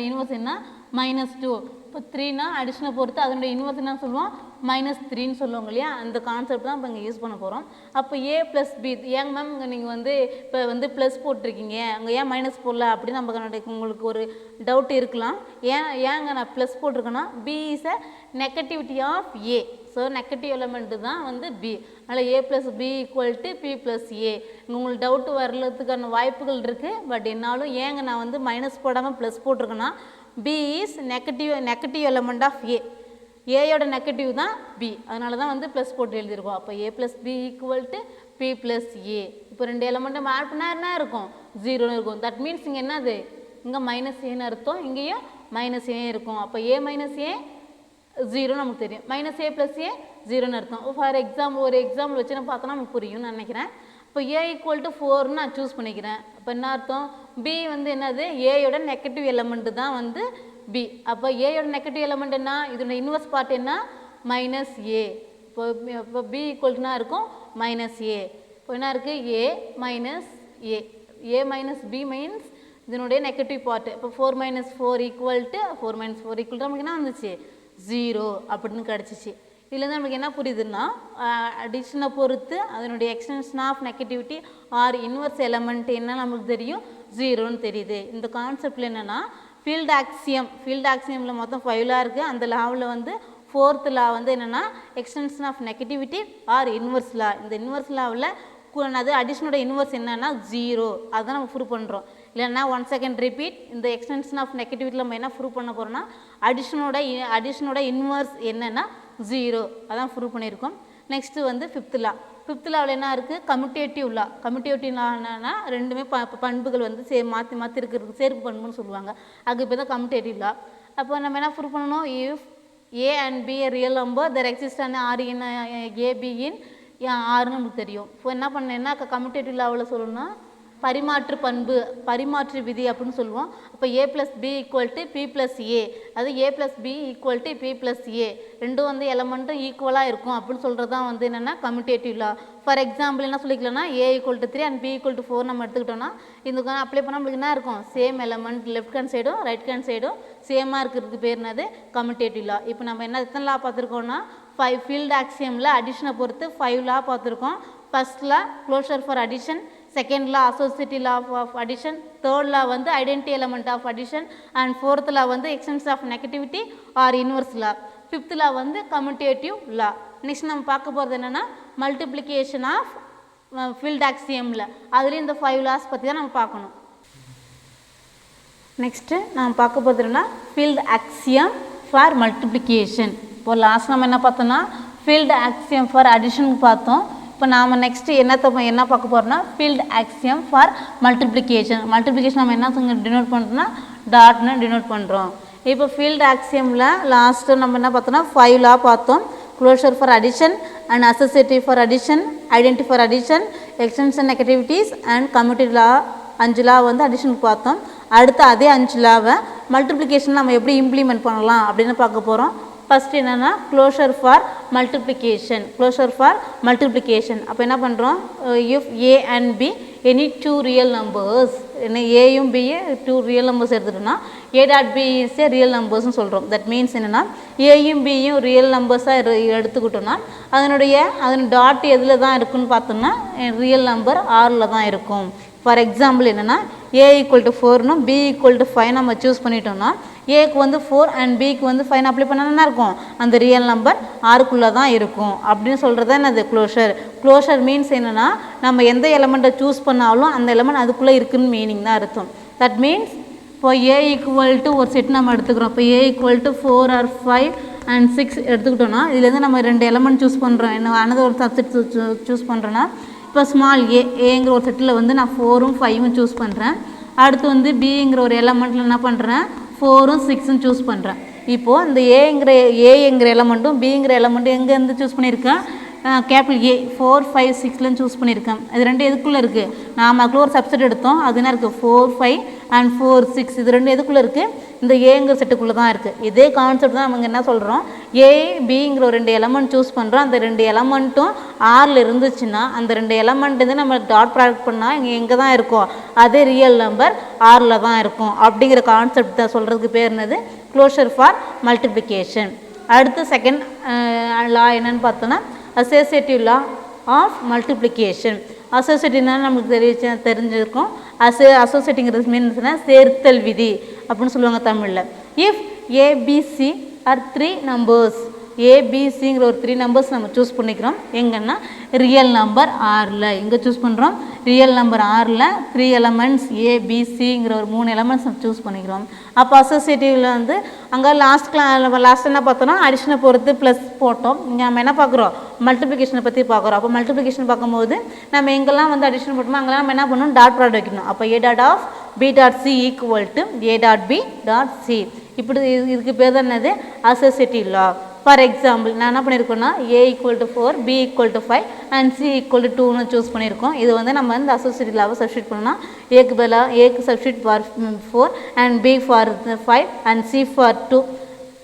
இன்வர்ஸ் என்ன? -2. இப்போ 3னா அடிஷனை பொறுத்து அதனுடைய இன்வர்ஸ் என்ன சொல்லுவோம்? -3ன்னு சொல்லுவாங்க இல்லையா? அந்த கான்செப்ட் தான் இப்போ இங்கே யூஸ் பண்ண போகிறோம். அப்போ ஏ ப்ளஸ் பி, ஏங்க மேம் இங்கே நீங்கள் வந்து இப்போ வந்து ப்ளஸ் போட்டிருக்கீங்க, அங்கே ஏன் மைனஸ் போடல அப்படின்னு நமக்கு உங்களுக்கு ஒரு டவுட் இருக்கலாம். ஏங்க நான் ப்ளஸ் போட்டிருக்கேன்னா, B is a negativity of A. So negative element தான் வந்து பி. அதனால் A plus B equal to B plus A. உங்களுக்கு டவுட்டு வரதுக்கான வாய்ப்புகள் இருக்குது. பட் என்னாலும் ஏங்க நான் வந்து மைனஸ் போடாமல் ப்ளஸ் போட்டிருக்கேன்னா, B is negative element of A. ஏயோட நெகட்டிவ் தான் பி. அதனால தான் வந்து ப்ளஸ் போட்டு எழுதியிருக்கோம். அப்போ A plus B equal to B plus A. இப்போ ரெண்டு எலமெண்ட்டை ஆட் பண்ணால் என்ன இருக்கும்? 0ன்னு இருக்கும். தட் மீன்ஸ் இங்கே என்னது? இங்கே மைனஸ் ஏன்னு அர்த்தம், இங்கேயும் மைனஸ் ஏ இருக்கும். அப்போ ஏ மைனஸ் ஏ 0 நமக்கு தெரியும். மைனஸ் ஏ ப்ளஸ் ஏ 0ன்னு அர்த்தம். ஃபார் எக்ஸாம்பிள் ஒரு எக்ஸாம்பிள் வச்சு நான் பார்த்தோன்னா நமக்கு புரியும்னு நினைக்கிறேன். இப்போ ஏ ஈக்குவல் டு 4ன்னு நான் சூஸ் பண்ணிக்கிறேன். அப்போ என்ன அர்த்தம்? பி வந்து என்னது? ஏயோட நெகட்டிவ் எலமெண்ட்டு தான் வந்து பி. அப்போ ஏயோட நெகட்டிவ் எலமெண்ட் என்ன? இதோட இன்வர்ஸ் பார்ட் என்ன? மைனஸ் ஏ. இப்போ பி ஈக்குவல்ட்டுனா இருக்கும் மைனஸ் ஏ. இப்போ என்ன இருக்குது? ஏ மைனஸ் ஏ. ஏ மைனஸ் பி மீன்ஸ் இதனுடைய நெகட்டிவ் பார்ட்டு. இப்போ 4 - 4 ஈக்குவல் டு நமக்கு என்ன வந்துச்சு? 0 அப்படின்னு கிடச்சிச்சு. இதுலேருந்து நமக்கு என்ன புரியுதுன்னா, அடிஷனை பொறுத்து அதனுடைய extension of negativity or inverse element என்ன நமக்கு தெரியும்? 0ன்னு தெரியுது. இந்த கான்செப்டில் என்னென்னா, ஃபீல்டு ஆக்சியமில் மொத்தம் 5 லா இருக்குது. அந்த லாவில் வந்து 4th லா வந்து என்னென்னா extension of negativity or inverse law. இந்த இன்வர்ஸ் லாவில் அது அடிஷனோட இன்வர்ஸ் என்னன்னா 0. அதுதான் நம்ம ப்ரூவ் பண்ணுறோம். இல்லைன்னா ஒன் செகண்ட் ரிப்பீட், இந்த எக்ஸ்டென்ஷன் ஆஃப் நெகட்டிவிட்டியில் நம்ம என்ன ப்ரூவ் பண்ண போகிறோம்னா, அடிஷனோட இன்வர்ஸ் என்னென்னா 0. அதான் ப்ரூவ் பண்ணியிருக்கோம். நெக்ஸ்ட்டு வந்து ஃபிஃப்த் லாவில் என்ன இருக்குது? கம்யூட்டேட்டிவ் லா என்னன்னா ரெண்டுமே பண்புகள் வந்து மாற்றி இருக்கிறதுக்கு சேர்ப்பு பண்புன்னு சொல்லுவாங்க. அது இப்போ தான் கம்யூட்டேட்டிவ் லா. அப்போ நம்ம என்ன ப்ரூவ் பண்ணணும்? If A and B real number there exist and are in A B in ஆறுன்னு நமக்கு தெரியும். இப்போ என்ன பண்ணேன்னா கம்யூட்டேட்டிவ் லாவில் சொல்லணும்னா, பரிமாற்று பண்பு பரிமாற்று விதி அப்படின்னு சொல்லுவோம். அப்போ a + b = p + a, அது a + b = p + a, ரெண்டும் வந்து எலமெண்ட்டும் ஈக்குவலாக இருக்கும் அப்படின்னு சொல்கிறது தான் வந்து என்னென்னா கம்யூட்டேட்டிவ் லா. ஃபார் எக்ஸாம்பிள் என்ன சொல்லிக்கலாம்னா a = 3 அண்ட் b = 4 நம்ம எடுத்துக்கிட்டோம்னா இதுக்கு அப்ளை பண்ணால் நம்மளுக்கு என்ன இருக்கும், சேம் எலமெண்ட் லெஃப்ட் ஹேண்ட் சைடும் ரைட் ஹேண்ட் சைடும் சேமாக இருக்கிறதுக்கு பேர் என்னது கம்யூட்டேட்டிவ் லா. இப்போ நம்ம என்ன எத்தனை லா பார்த்துருக்கோம்னா 5 ஃபீல்டு ஆக்சியமில் அடிஷனை பொறுத்து 5 லா பார்த்துருக்கோம். First law closure for addition, second law associative law of addition, third law வந்து identity element of addition, and fourth law வந்து extension of negativity or inverse law, fifth law வந்து கம்யூட்டேட்டிவ் லா. நெக்ஸ்ட் நம்ம பார்க்க போகிறது என்னென்னா மல்டிப்ளிகேஷன் ஆஃப் ஃபீல்டு ஆக்சியமில், அதுலேயும் இந்த 5 லாஸ் பற்றி தான் நம்ம பார்க்கணும். நெக்ஸ்ட்டு நம்ம பார்க்க போகிறது என்னென்னா ஃபீல்டு ஆக்சியம் ஃபார் மல்டிப்ளிகேஷன். இப்போ லாஸ்ட் நம்ம என்ன பார்த்தோம்னா ஃபீல்டு ஆக்சியம் ஃபார் அடிஷன் பார்த்தோம். இப்போ நாம் நெக்ஸ்ட்டு என்ன பார்க்க போகிறோம்னா field Axiom for multiplication. Multiplication நம்ம என்ன டினோட் பண்ணுறோம்னா டாட்னு டினோட் பண்ணுறோம். இப்போ ஃபீல்டு ஆக்சியமில் லாஸ்ட்டு நம்ம என்ன பார்த்தோம்னா 5 லா பார்த்தோம். Closure for addition and associative for addition, identity for addition, extension negativities and commutative law, 5 law வந்து அடிஷனுக்கு பார்த்தோம். அடுத்து அதே 5 லாவை மல்டிப்ளிகேஷன் நம்ம எப்படி இம்ப்ளிமெண்ட் பண்ணலாம் அப்படின்னு பார்க்க போகிறோம். ஃபஸ்ட் என்னென்னா closure for multiplication. Closure for multiplication அப்போ என்ன பண்ணுறோம், if A and B any 2 real numbers, என்ன ஏயும் பிஏ 2 ரியல் நம்பர்ஸ் எடுத்துட்டோம்னா A dot B is a real நம்பர்ஸ்னு சொல்கிறோம். தட் மீன்ஸ் என்னென்னா ஏயும் பியும் ரியல் நம்பர்ஸாக எடுத்துக்கிட்டோம்னா அதன் டாட் எதில் தான் இருக்குன்னு பார்த்தோம்னா ரியல் நம்பர் ஆரில் தான் இருக்கும். ஃபார் எக்ஸாம்பிள் என்னென்னா a = 4னும் b = 5 நம்ம சூஸ் பண்ணிட்டோம்னா ஏக்கு வந்து 4 அண்ட் பிக்கு வந்து 5 அப்ளை பண்ணால் என்ன இருக்கும், அந்த ரியல் நம்பர் ஆருக்குள்ளே தான் இருக்கும் அப்படின்னு சொல்கிறது தான் என்னது க்ளோஷர். க்ளோஷர் மீன்ஸ் என்னென்னா நம்ம எந்த எலமெண்ட்டை சூஸ் பண்ணாலும் அந்த எலமெண்ட் அதுக்குள்ளே இருக்குன்னு மீனிங் தான் அர்த்தம். தட் மீன்ஸ் இப்போ a = ஒரு செட் நம்ம எடுத்துக்கிறோம். இப்போ a = 4 or 5 and 6 எடுத்துக்கிட்டோம்னா இதுலேருந்து நம்ம 2 எலமெண்ட் சூஸ் பண்ணுறோம். என்ன அனதர் ஒரு சப்செட் சூஸ் பண்ணுறோன்னா இப்போ ஸ்மால் ஏங்கிற ஒரு செட்டில் வந்து நான் 4ம் 5ம் சூஸ் பண்ணுறேன். அடுத்து வந்து பிங்கிற ஒரு எலமெண்ட்டில் என்ன பண்ணுறேன் 4ம் 6ம் சூஸ் பண்ணுறேன். இப்போது இந்த ஏங்கிற எலமெண்ட்டும் பிங்கிற எலமெண்ட்டும் எங்கேருந்து சூஸ் பண்ணியிருக்கேன், கேபிட்டல் A 4 5 6லேருந்து சூஸ் பண்ணியிருக்கேன். இது ரெண்டு எதுக்குள்ளே இருக்குது, நாம் அதுக்குள்ளே ஒரு சப்செட் எடுத்தோம். அது என்ன இருக்குது 4 5 and 4 6, இது ரெண்டு எதுக்குள்ளே இருக்குது, இந்த ஏங்கிற செட்டுக்குள்ளே தான் இருக்குது. இதே கான்செப்ட் தான் நம்ம என்ன சொல்கிறோம், ஏ பிங்கிற ஒரு 2 எலமெண்ட் சூஸ் பண்ணுறோம். அந்த 2 எலமெண்ட்டும் ஆரில் இருந்துச்சுன்னா அந்த 2 எலமெண்ட் வந்து நம்ம டாட் ப்ராடக்ட் பண்ணால் இங்கே எங்கே தான் இருக்கும், அதே ரியல் நம்பர் ஆரில் தான் இருக்கும். அப்படிங்கிற கான்செப்ட் தான் சொல்கிறதுக்கு பேர் என்னது க்ளோஷர் ஃபார் மல்டிப்ளிகேஷன். அடுத்து செகண்ட் லா என்னென்னு பார்த்தோன்னா அசோசியேட்டிவ் லா ஆஃப் மல்டிப்ளிகேஷன். அசோசியேட்டிவ்னா நமக்கு தெரிஞ்சிருக்கும். அசோசியேட்டிங்கிறது மீன்ஸ்னா சேர்த்தல் விதி அப்படின்னு சொல்லுவாங்க தமிழில். இஃப் ஏபிசி ஆர் 3 நம்பர்ஸ், ஏபிசிங்கிற ஒரு 3 நம்பர்ஸ் நம்ம சூஸ் பண்ணிக்கிறோம். எங்கன்னா ரியல் நம்பர் ஆரில், எங்கே சூஸ் பண்ணுறோம், ரியல் நம்பர் ஆரில் 3 எலமெண்ட்ஸ் ஏபிசிங்கிற ஒரு 3 எலமெண்ட்ஸ் நம்ம சூஸ் பண்ணிக்கிறோம். அப்போ அசோசியேட்டிவில் வந்து அங்கே லாஸ்ட் என்ன பார்த்தோன்னா அடிஷனை பொறுத்து ப்ளஸ் போட்டோம். இங்கே நம்ம என்ன பார்க்குறோம், மல்டிப்ளிகேஷனை பற்றி பார்க்குறோம். அப்போ மல்டிப்ளிகேஷன் பார்க்கும்போது நம்ம எங்கெல்லாம் வந்து அடிஷன் போட்டோமோ அங்கெல்லாம் நம்ம என்ன பண்ணணும், டாட் ப்ராடக்ட் வைக்கணும். அப்போ a dot of b dot c = a dot b dot c. இப்படி இதுக்கு பேர் தான் என்னது அசோசியேட்டிவ் லா. ஃபார் எக்ஸாம்பிள் நான் என்ன பண்ணியிருக்கோன்னா a = 4 b = 5 அண்ட் c = 2ன்னு சூஸ் பண்ணியிருக்கோம். இது வந்து நம்ம இந்த அசோசியேட்டிவ் லாவை சப்ஸ்டியூட் பண்ணால் ஏக்கு பதிலாக ஏக்கு substitute for 4 and b for 5 and c for 2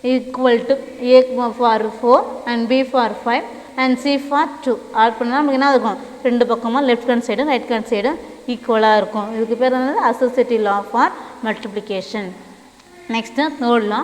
= a for 4 and b for 5 and c for 2 add பண்ணால் நமக்கு என்ன இருக்கும், 2 பக்கமும் லெஃப்ட் ஹேண்ட் சைடும் ரைட் ஹேண்ட் சைடும் ஈக்குவலாக இருக்கும். இதுக்கு பேர் வந்து associative law for multiplication. Next third law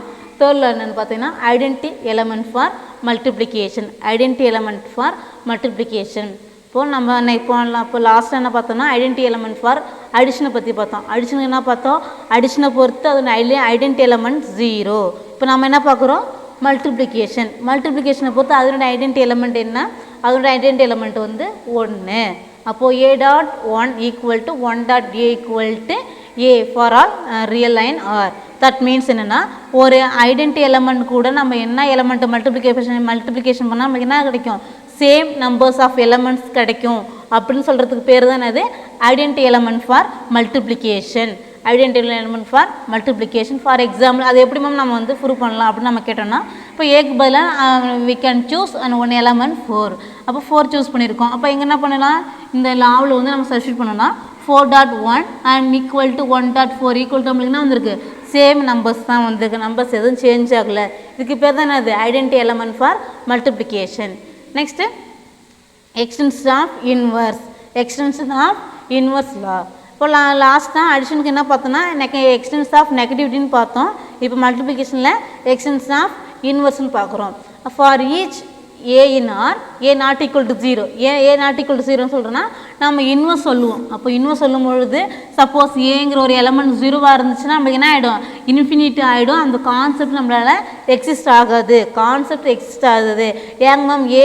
என்னென்னு பார்த்தீங்கன்னா identity element for multiplication. Identity element for multiplication. இப்போது நம்ம இப்போ லாஸ்ட் என்ன பார்த்தோம்னா ஐடென்டி எலமெண்ட் ஃபார் அடிஷனை பற்றி பார்த்தோம். அடிஷனுக்கு என்ன பார்த்தோம், அடிஷனை பொறுத்து அதோட ஐடென்டி எலமெண்ட் 0. இப்போ நம்ம என்ன பார்க்குறோம், மல்டிப்ளிகேஷனை பொறுத்து அதனோட ஐடென்டி எலமெண்ட் என்ன, அதோட ஐடென்டி எலமெண்ட் வந்து 1. அப்போது a dot 1 = 1 dot a = a for all real line R. That means என்னென்னா ஒரு ஐடென்டி எலமெண்ட் கூட நம்ம என்ன எலமெண்ட் மல்டிப்ளிகேஷன் பண்ணால் நமக்கு என்ன கிடைக்கும், சேம் நம்பர்ஸ் ஆஃப் எலமெண்ட்ஸ் கிடைக்கும் அப்படின்னு சொல்கிறதுக்கு பேர் தான் அது identity element for multiplication. Identity element for multiplication. For example அது எப்படி மேம் நம்ம வந்து ப்ரூவ் பண்ணலாம் அப்படின்னு நம்ம கேட்டோம்னா, இப்போ ஏக்கு பதிலாக we can choose and 1 element 4. அப்போ 4 சூஸ் பண்ணியிருக்கோம். அப்போ எங்கே என்ன பண்ணலாம், இந்த லாவில் வந்து நம்ம சப்ஸ்டியூட் பண்ணோம்னா 4.1 and equal to 1.4 equal to நம்மளுக்கு என்ன வந்திருக்கு சேம் நம்பர்ஸ் தான் வந்திருக்கு நம்பர்ஸ் எதுவும் சேஞ்ச் ஆகலை இதுக்கு பேர் தான் அது identity element for multiplication next extension of inverse law இப்போ லாஸ்ட் தான் அடிஷனுக்கு என்ன பார்த்தோன்னா எக்ஸ்டென்ஷன் ஆஃப் நெகட்டிவிட்டின்னு பார்த்தோம் இப்போ மல்டிப்ளிகேஷனில் எக்ஸ்டென்ஷன் ஆஃப் இன்வர்ஸ்ன்னு பார்க்குறோம் for each A in R A not equal to 0 A not equal to 0ன்னு சொல்கிறோன்னா நம்ம இன்வர்ஸ் சொல்லுவோம் அப்போ இன்வர்ஸ் சொல்லும் பொழுது சப்போஸ் ஏங்கிற ஒரு எலமெண்ட் 0வாக இருந்துச்சுன்னா நமக்கு என்ன ஆகிடும் இன்ஃபினிட்டி ஆகிடும் அந்த கான்செப்ட் நம்மளால் எக்ஸிஸ்ட் ஆகாது ஏங்க மேம் ஏ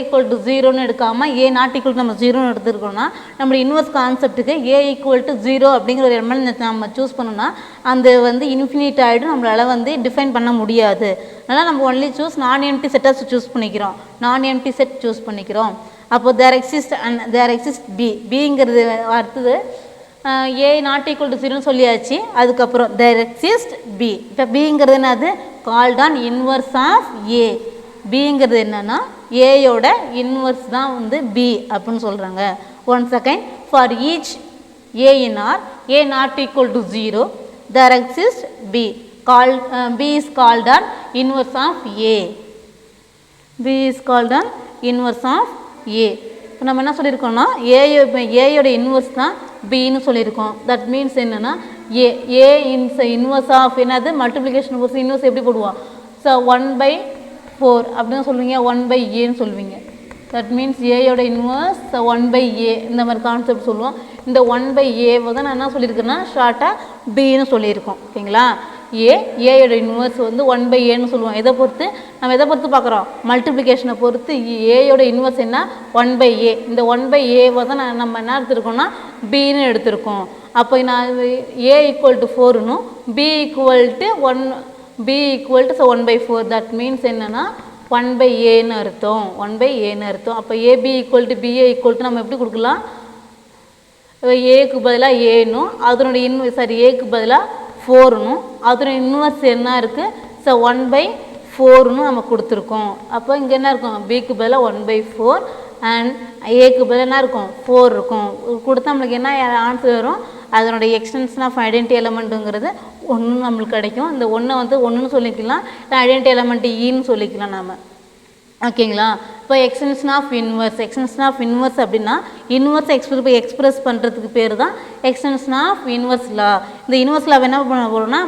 ஈக்குவல் டு 0ன்னு எடுக்காமல் ஏ நாட் ஈக்குவல் டு நம்ம 0ன்னு எடுத்துருக்கோம்னா நம்மளோட இன்வர்ஸ் கான்செப்ட்டுக்கு ஏ ஈக்குவல் டு 0 அப்படிங்கிற ஒரு எலமெண்ட் நம்ம சூஸ் பண்ணோம்னா அந்த வந்து இன்ஃபினிட் ஆகிடும் நம்மளால் வந்து டிஃபைன் பண்ண முடியாது அதனால் நம்ம ஒன்லி சூஸ் நான் எம்டி செட்டை சூஸ் பண்ணிக்கிறோம் அப்போ தேர் எக்ஸிஸ்ட் பிங்கிறது அடுத்தது ஏ நாட் ஈக்குவல் டு 0ன்னு சொல்லியாச்சு அதுக்கப்புறம் தேர் எக்ஸிஸ்ட் பி இப்போ பிங்கிறது என்னது called an inverse of A பிங்கிறது என்னென்னா ஏயோட இன்வர்ஸ் தான் வந்து பி அப்படின்னு சொல்கிறாங்க one second for each A in R A not equal to 0 there exist B B is called an inverse of A. B is called an inverse of A. இப்போ நம்ம என்ன சொல்லியிருக்கோம்னா ஏயோட இன்வர்ஸ் தான் பின்னு சொல்லியிருக்கோம் தட் மீன்ஸ் என்னென்னா ஏ இன்வர்ஸ் ஆஃப் என்னது மல்டிப்ளிகேஷன் இன்வர்ஸ் எப்படி போடுவோம் ஸோ 1/4 அப்படின்னு சொல்லுவீங்க 1/Aன்னு சொல்லுவீங்க தட் மீன்ஸ் ஏயோட இன்வர்ஸ் 1/A இந்த மாதிரி கான்செப்ட் சொல்லுவோம் இந்த 1/Aவை தான் நான் என்ன சொல்லியிருக்கேன்னா ஷார்ட்டாக பின்னு சொல்லியிருக்கோம் ஓகேங்களா ஏயோட இன்வர்ஸ் வந்து 1/Aன்னு சொல்லுவோம் நம்ம எதை பொறுத்து பார்க்குறோம் மல்டிப்ளிகேஷனை பொறுத்து ஏயோட இன்வர்ஸ் என்ன 1/A இந்த 1/Aவை தான் நம்ம என்ன எடுத்துருக்கோம்னா பின்னு எடுத்திருக்கோம் அப்போ நான் ஏ ஈக்குவல் டு 4னும் B equal to 1/4 that means என்னென்னா 1/Aன்னு அர்த்தம் அப்போ A B equal to B A equal to நம்ம எப்படி கொடுக்கலாம் ஏக்கு பதிலாக ஏனும் அதனுடைய ஏக்கு பதிலாக 4னும் அதோட இன்வர்ஸ் என்ன இருக்குது ஸோ 1/4ன்னு நம்ம கொடுத்துருக்கோம் அப்போ இங்கே என்ன இருக்கும் பிக்கு பதிலாக 1/4 அண்ட் ஏக்கு பதிலாக என்ன இருக்கும் 4 இருக்கும் கொடுத்தா நம்மளுக்கு என்ன ஆன்சர் வரும் அதனுடைய எக்ஸ்டென்ஷன் ஆஃப் ஐடென்டி எலமெண்ட்டுங்கிறது 1 நம்மளுக்கு கிடைக்கும் இந்த 1 வந்து 1ன்னு சொல்லிக்கலாம் இல்லை ஐடென்டி எலமெண்ட் ஈன்னு சொல்லிக்கலாம் நம்ம ஓகேங்களா இப்போ எக்ஸ்டென்ஷன் ஆஃப் இன்வர்ஸ் அப்படின்னா இன்வர்ஸ் எக்ஸ்பிரஸ் பண்ணுறதுக்கு பேர் தான் எக்ஸ்டென்ஷன் ஆஃப் இன்வர்ஸ் லா இந்த இன்வர்ஸ் லா என்ன பண்ண போகிறோம்னா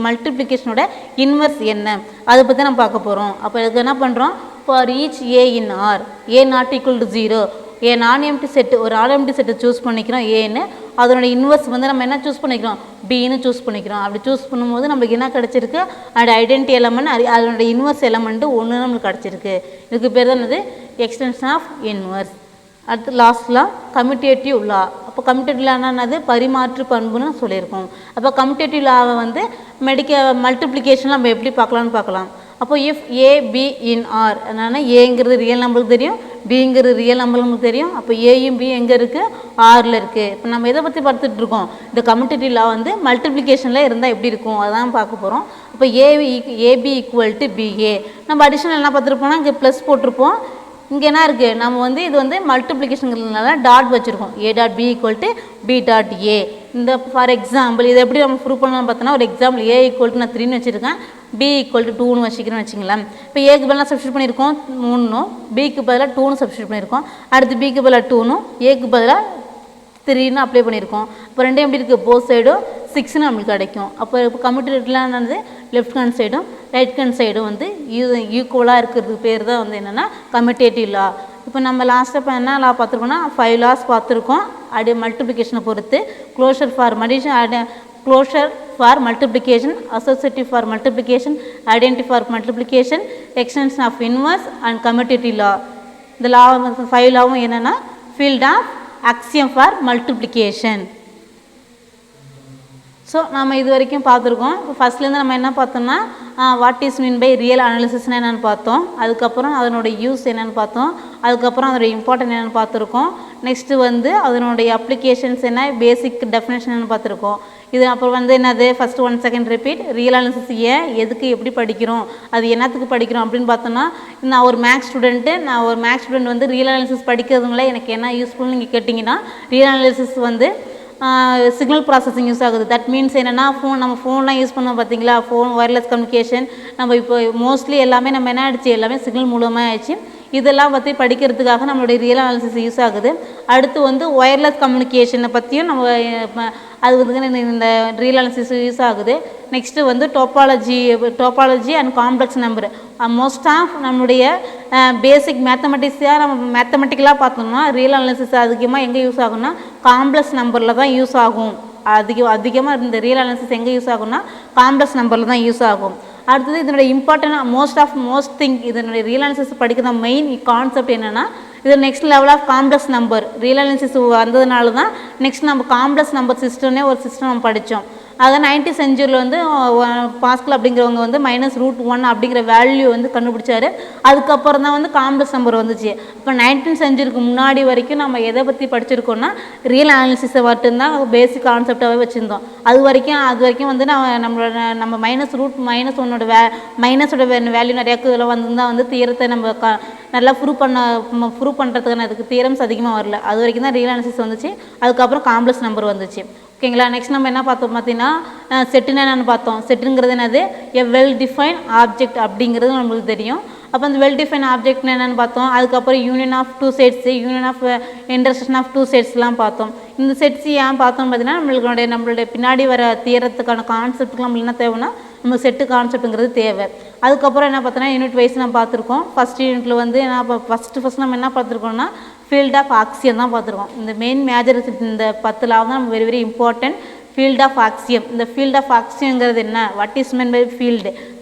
மல்டிப்ளிகேஷனோட இன்வர்ஸ் என்ன அதை பற்றி நம்ம பார்க்க போகிறோம் அப்போ இதுக்கு என்ன பண்ணுறோம் for each A in R A not equal to 0 A non empty set ஒரு ஆர்எம்டி செட்டை சூஸ் பண்ணிக்கிறோம் ஏன்னு அதனோட இன்வர்ஸ் வந்து நம்ம என்ன சூஸ் பண்ணிக்கிறோம் பின்னு சூஸ் பண்ணிக்கிறோம் அப்படி சூஸ் பண்ணும்போது நம்மளுக்கு என்ன கிடச்சிருக்கு அது ஐடென்டி எலமெண்ட் அதனோட இன்வர்ஸ் எலமெண்ட்டு ஒன்று நம்மளுக்கு கிடச்சிருக்கு இதுக்கு பேர் தான் என்னது எக்ஸ்டென்ஷன் ஆஃப் இன்வர்ஸ் அடுத்து லாஸ்ட்லாம் கம்யூட்டேட்டிவ் லா அப்போ கம்யூட்டேட்டிவ் லானா என்னது பரிமாற்று பண்புன்னு சொல்லியிருக்கோம் அப்போ கம்யூட்டேட்டிவ் லாவை வந்து மல்டிப்ளிகேஷன் நம்ம எப்படி பார்க்கலாம் அப்போ if A B in R என்னன்னா ஏங்கிறது ரியல் நம்பருக்கு தெரியும் பிங்கிறது ரியல் நம்பர் நமக்கு தெரியும் அப்போ ஏயும் பி எங்கே இருக்குது ஆரில் இருக்குது இப்போ நம்ம எதை பற்றி பார்த்துட்டு இருக்கோம் இந்த கம்யூட்டேட்டிவ் லா வந்து மல்டிப்ளிகேஷனில் இருந்தால் எப்படி இருக்கும் அதான் பார்க்க போகிறோம் இப்போ ஏபி ஈக்குவல் டு பிஏ நம்ம அடிஷனல் என்ன பார்த்துருப்போம்னா இங்கே ப்ளஸ் போட்டிருப்போம் இங்கே என்ன இருக்குது நம்ம வந்து இது வந்து மல்டிப்ளிகேஷனுங்கிறதுனால டாட் வச்சுருக்கோம் A dot B equal to B dot A இந்த ஃபார் எக்ஸாம்பிள் இதை எப்படி நம்ம ப்ரூவ் பண்ணலாம் பார்த்தோன்னா ஒரு எக்ஸாம்பிள் ஏ ஈக்குவல் டு நான் 3ன்னு வச்சுருக்கேன் பி ஈக்குவல் டு 2ன்னு வச்சுக்கிறேன்னு வச்சுங்களேன் இப்போ ஏக்கு பதிலாக சப்ஸ்டியூட் பண்ணியிருக்கோம் 3னும் பிக்கு பதிலாக 2ன்னு சப்ஸ்டியூட் பண்ணியிருக்கோம் அடுத்து பிக்கு பதிலாக 2னும் ஏக்கு பதிலாக 3ன்னு அப்ளை பண்ணியிருக்கோம் இப்போ ரெண்டும் எப்படி இருக்குது போத் சைடும் 6ன்னு நம்மளுக்கு கிடைக்கும் அப்போ இப்போ கம்யூட்டேட்டிவ்லாம் என்னது லெஃப்ட் ஹேண்ட் சைடும் ரைட் ஹேண்ட் சைடும் வந்து ஈக்குவலாக இருக்கிறதுக்கு பேர் தான் வந்து என்னென்னா கம்யூட்டேட்டிவ் லா இப்போ நம்ம லாஸ்ட்டாக இப்போ என்ன லா பார்த்துருக்கோம்னா 5 லாஸ் பார்த்துருக்கோம் அப்படியே மல்டிப்ளிகேஷனை பொறுத்து closure for multiplication associative for multiplication identity for multiplication extension of inverse and commutative law இந்த லா 5 லாவும் என்னென்னா field of axiom for multiplication so நம்ம இது வரைக்கும் பார்த்துருக்கோம் இப்போ ஃபஸ்ட்லேருந்து நம்ம என்ன பார்த்தோம்னா what is mean by real அனாலிசிஸ்னால் என்னென்னு பார்த்தோம் அதுக்கப்புறம் அதனுடைய யூஸ் என்னென்னு பார்த்தோம் அதுக்கப்புறம் அதனுடைய இம்பார்ட்டன்ட் என்னென்னு பார்த்துருக்கோம் நெக்ஸ்ட்டு வந்து அதனுடைய அப்ளிகேஷன்ஸ் என்ன பேசிக் டெஃபினேஷன் என்னென்னு பார்த்துருக்கோம் இது அப்புறம் வந்து என்னது first 1 second repeat real analysis ஏன் எதுக்கு எப்படி படிக்கிறோம் அது என்னத்துக்கு படிக்கிறோம் அப்படின்னு பார்த்தோன்னா நான் ஒரு மேக்ஸ் ஸ்டூடெண்ட் வந்து ரியல் அனாலிசிஸ் படிக்கிறதுனால எனக்கு என்ன யூஸ்ஃபுல்னு நீங்கள் கேட்டிங்கன்னா ரியல் அனாலிசிஸ் வந்து சிக்னல் ப்ராசஸிங் யூஸ் ஆகுது. தட் மீன்ஸ் என்னென்னா நம்ம ஃபோன்லாம் யூஸ் பண்ணோம் பார்த்தீங்களா, ஃபோன் ஒயர்லெஸ் கம்யூனிகேஷன் நம்ம இப்போ மோஸ்ட்லி எல்லாமே நம்ம என்ன ஆகிடுச்சு எல்லாமே சிக்னல் மூலமாக ஆயிடுச்சு. இதெல்லாம் பற்றி படிக்கிறதுக்காக நம்மளுடைய ரியல் அனாலிசிஸ் யூஸ் ஆகுது. அடுத்து வந்து ஒயர்லெஸ் கம்யூனிகேஷனை பற்றியும் நம்ம அது வந்து இந்த ரியல் அனாலிசிஸ் யூஸ் ஆகுது. நெக்ஸ்ட்டு வந்து topology and complex number. Most of நம்மளுடைய பேசிக் மேத்தமெட்டிக்ஸாக நம்ம மேத்தமெட்டிக்கலாக பார்த்தோம்னா ரியல் அனாலிசிஸ் அதிகமாக எங்கே யூஸ் ஆகும்னா காம்ப்ளெக்ஸ் நம்பரில் தான் யூஸ் ஆகும். அதிகமாக இந்த ரியல் அனாலிசிஸ் எங்கே யூஸ் ஆகும்னா காம்ப்ளெக்ஸ் நம்பரில் தான் யூஸ் ஆகும். அடுத்தது இதனுடைய இம்பார்ட்டன்ட் மோஸ்ட் திங் இதனுடைய ரியல் அனாலிசிஸ் படிக்கிற மெயின் கான்செப்ட் என்னென்னா இது next level of complex number. Real analysis வந்ததுனால தான் நெக்ஸ்ட் நம்ம காம்ப்ளெக்ஸ் நம்பர் சிஸ்டம்னே ஒரு சிஸ்டம் நம்ம படித்தோம். அதை 19th செஞ்சுரியில் வந்து பாஸ்கல் அப்படிங்கிறவங்க வந்து -√1 அப்படிங்கிற வேல்யூ வந்து கண்டுபிடிச்சாரு. அதுக்கப்புறம் தான் வந்து காம்ப்ளெக்ஸ் நம்பர் வந்துச்சு. இப்போ 19th செஞ்சுரிக்கு முன்னாடி வரைக்கும் நம்ம எதை பற்றி படிச்சிருக்கோம்னா ரியல் அனாலிசிஸை மட்டும்தான் பேசிக் கான்செப்டாகவே வச்சுருந்தோம். அது வரைக்கும் வந்து நம்ம -√-1ஓட வேல்யூ நிறையா இதில் வந்திருந்தால் வந்து தீரத்தை நம்ம நல்லா ப்ரூவ் பண்ணுறதுக்கான அதுக்கு தியரம்ஸ் அதிகமாக வரல. அது வரைக்கும் தான் ரியல் அனாலிசிஸ் வந்துச்சு. அதுக்கப்புறம் காம்ப்ளெக்ஸ் நம்பர் வந்துச்சு. ஓகேங்களா. நெக்ஸ்ட் நம்ம என்ன பார்த்தோம் பார்த்தீங்கன்னா செட்டுன்னு என்னென்னு பார்த்தோம். செட்டுங்கிறது என்னது எ வெல் டிஃபைன் ஆப்ஜெக்ட் அப்படிங்கிறது நம்மளுக்கு தெரியும். அப்போ அந்த வெல் டிஃபைன் ஆப்ஜெக்ட்னு என்னென்னு பார்த்தோம். அதுக்கப்புறம் union of two sets union of intersection of two செட்ஸ்லாம் பார்த்தோம். இந்த செட்ஸ் ஏன் பார்த்தோம் பார்த்தீங்கன்னா நம்மளுடைய பின்னாடி வர தீரத்துக்கான கான்செப்ட்டுக்கு நம்மளுக்கு என்ன தேவைன்னா நம்ம செட்டு கான்செப்ட்டுங்கிறது தேவை. அதுக்கப்புறம் என்ன பார்த்தோன்னா யூனிட் வைஸ் நம்ம பார்த்துருக்கோம். ஃபஸ்ட் யூனிட்டில் வந்து ஃபஸ்ட்டு நம்ம என்ன பார்த்துருக்கோம்னா ஃபீல்ட் ஆஃப் ஆக்சியம் தான் பார்த்துருக்கோம். இந்த மெயின் மேஜர் இந்த 10 தான் நம்ம very very important. Field of axiom. இந்த ஃபீல்ட் ஆஃப் ஆக்சியங்கிறது என்ன, வாட் இஸ் மீன் பை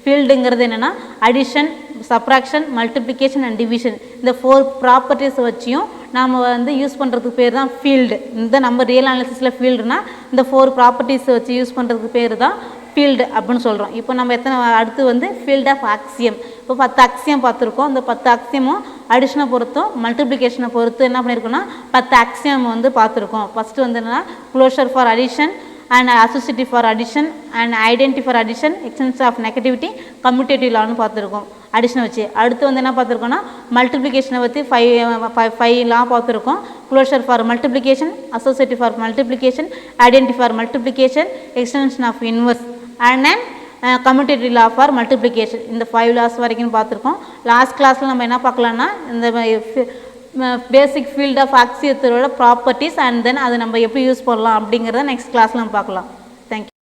ஃபீல்டுங்கிறது என்னென்னா addition, subtraction, multiplication and division. இந்த 4 ப்ராப்பர்ட்டிஸ் வச்சியும் நாம் வந்து யூஸ் பண்ணுறதுக்கு பேர் தான் ஃபீல்டு. இந்த நம்ம ரியல் அனாலிசிஸில் ஃபீல்டுனா இந்த 4 ப்ராப்பர்ட்டிஸ் வச்சு யூஸ் பண்ணுறதுக்கு பேர் தான் ஃபீல்டு அப்படின்னு சொல்கிறோம். இப்போ நம்ம அடுத்து வந்து ஃபீல்ட் ஆஃப் ஆக்சியம். இப்போ 10 ஆக்சியம் பார்த்துருக்கோம். அந்த 10 ஆக்சியமும் அடிஷனை பொறுத்தும் மல்டிப்ளிகேஷனை பொறுத்து என்ன பண்ணியிருக்கோம்னா 10 ஆக்சியம் வந்து பார்த்துருக்கோம். ஃபஸ்ட்டு வந்து என்னென்னா closure for addition and associative for addition and identity for addition, extension of negativity, commutative லான்னு பார்த்துருக்கோம் அடிஷனை வச்சு. அடுத்து வந்து என்ன பார்த்துருக்கோம்னா மல்டிப்ளிகேஷனை பற்றி 5 லா பார்த்துருக்கோம். Closure for multiplication, associative for multiplication, identity for multiplication, extension of inverse and then commutative law for multiplication. இந்த 5 லாஸ் வரைக்கும் பார்த்துருக்கோம். லாஸ்ட் கிளாஸில் நம்ம என்ன பார்க்கலான்னா இந்த பேசிக் ஃபீல்ட் ஆஃப் ஆக்சியத்தோட ப்ராப்பர்ட்டிஸ் அண்ட் தென் அதை நம்ம எப்படி யூஸ் பண்ணலாம் அப்படிங்கிறத நெக்ஸ்ட் கிளாஸில் நம்ம பார்க்கலாம்.